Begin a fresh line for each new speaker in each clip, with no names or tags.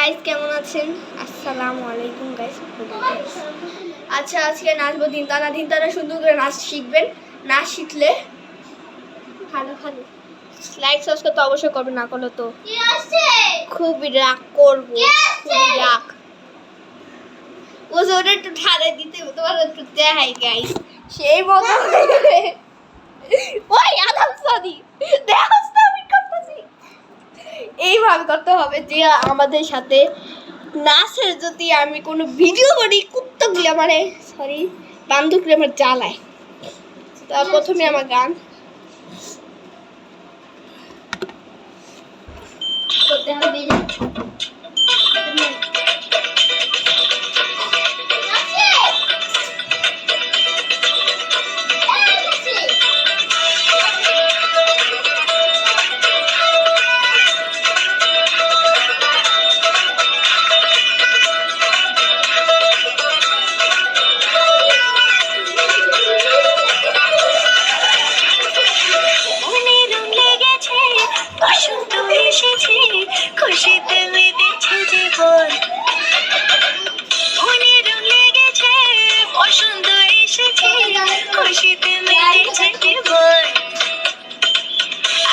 Guys কেমন আছেন? আসসালামু আলাইকুম গাইস। আচ্ছা আজকে নাচবো দিনতানা সুন্দর করে নাচ শিখবেন। নাচ শিখলে ভালো লাইক সাবস্ক্রাইব তো অবশ্যই করবেন, না করলে তো খুব রাগ করবো, খুব রাগ। ও জোরে একটু ঠাড়ে দিতে তোমার একটু দেখাই গাইস সেই মতো। ওই আদম সরি দেখাস না আমি করতেছি। এইভাবে করতে হবে যে আমাদের সাথে নাচের যদি আমি কোনো ভিডিও করি কুত্তাগুলো মানে সরি বান্ধবগুলো আমার জ্বালায়। তা প্রথমে আমার গান করতে হবে।
খুশিতে মেতেছে জীবন, মনে রং লেগেছে, বসন্ত এসেছে, খুশিতে মেতেছে জীবন।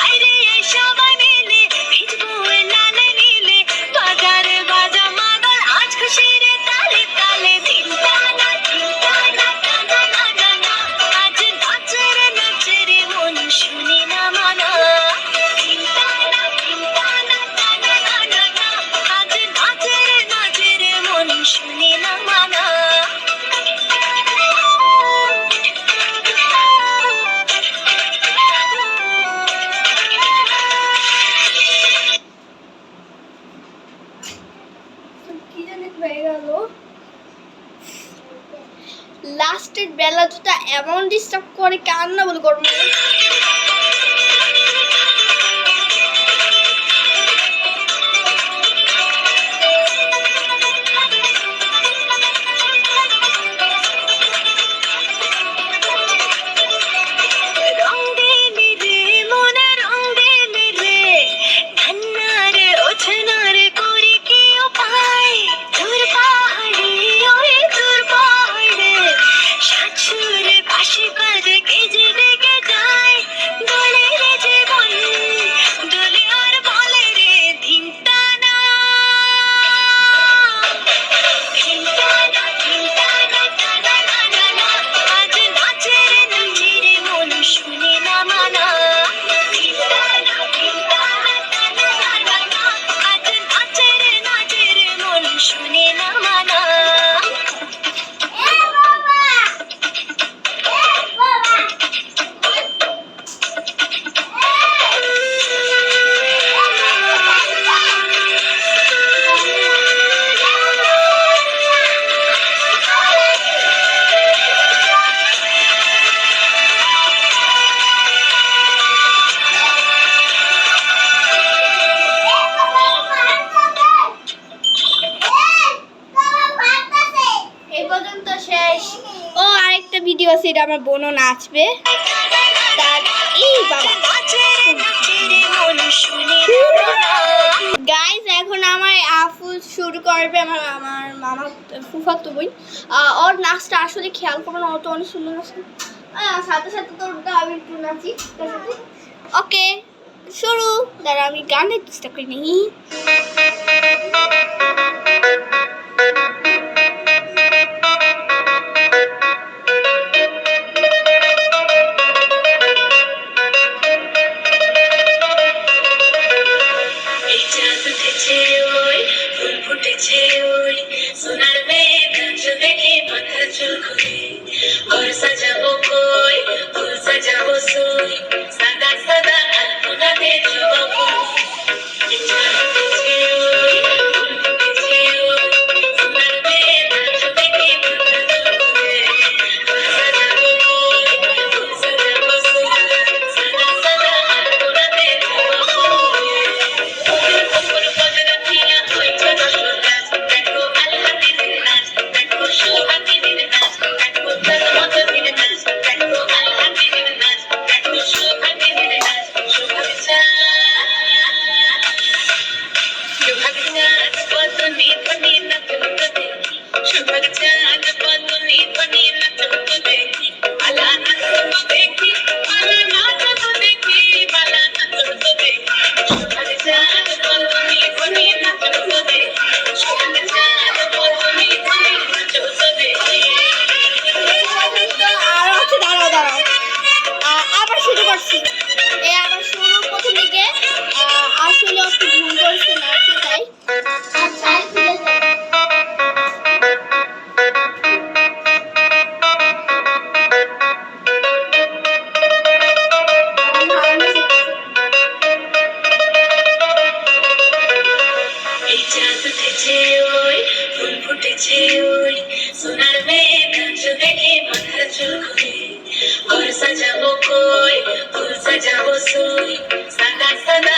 আরে সবাই মিলে ভিজবো লালে নীলে, বাজারে বাজা মাদল আজ খুশির তালে তালে। দিনটানা দিনটানা টানা না না না, আজ নাচের নাচের মন শুনে না মানা। দিনটানা দিনটানা টানা না না না, আজ নাচের নাচের মন শুনে না মানা।
কি জানি হয়ে গেল লাস্টের বেলা দুটা এমন ডিস্টার্ব করে কান্না বলে করবো।
রং দিলি রে মনে রং দিলি রে, ধান্নার ওছনার করি কি উপায়। দূর পাহাড়ে ওই দূর পাহাড়ে, শাশুর পাশে বাজে কে যে ডেকে যায়। দোলে রে জীবন দোলে আর বলে রে ধিনটানা ধিনটানা ধিনটানা টানা না না না, আজ নাচের নাচের মন শুনে না মানা। ধিনটানা ধিনটানা টানা না না না, আজ নাচের নাচের মন শুনে না মানা।
এই পর্যন্ত শেষ। ও আরেকটা ভিডিও আছে, এটা আমার বোনও নাচবে। তার এই বাবা গাইজ এখন আমার আফু শুরু করবে, আমার আমার মামা ফুফাতো বোন। ওর নাচটা আসলে খেয়াল করবেন, ও তো অনেক সুন্দর নাচ। সাথে সাথে তোর আমি একটু নাচি। ওকে শুরু। দাঁড়া আমি গানের চেষ্টা করি নি।
এই চাঁদ উঠেছে ওই ফুল ফুটেছে ওই, সোনার মেঘ আজ দেখে মাথা চুল ঘুরে। ঘর সাজাবো কই ফুল সাজাবো সই, সাদা সাদা আলপনাতে জবাবো। এই চাঁদ উঠেছে ওই ফুল ফুটেছে ওই, সোনার মেঘ আজ দেখে মাথা চুল ঘুরে। ঘর সাজাবো কই ফুল সাজাবো সই, সাদা সাদা আলপনাতে জবাবো। দেখো সুন্দর চাঁদ বদনি ধ্বনি নাচো তো দেখি মালা নাচো তো দেখি মালা নাচো তো দেখি মালা নাচো তো দেখি সুন্দর চাঁদ বদনি ধ্বনি নাচো তো দেখি সুন্দর চাঁদ বদনি ধ্বনি নাচো তো দেখি
তো আরো আছে, দাঁড়াও দাঁড়াও, আবার শুরু করছি। আবার শুরু প্রথম দিকে আসলে একটু ভুল করছে না, তাই
এই চাঁদ উঠেছে ওই ফুল ফুটেছে ওই সোনার মেঘ নাচ দেখে মাথার চুল ঘুরে ঘর সাজাবো কই ফুল সাজাবো সই সাদা সাদা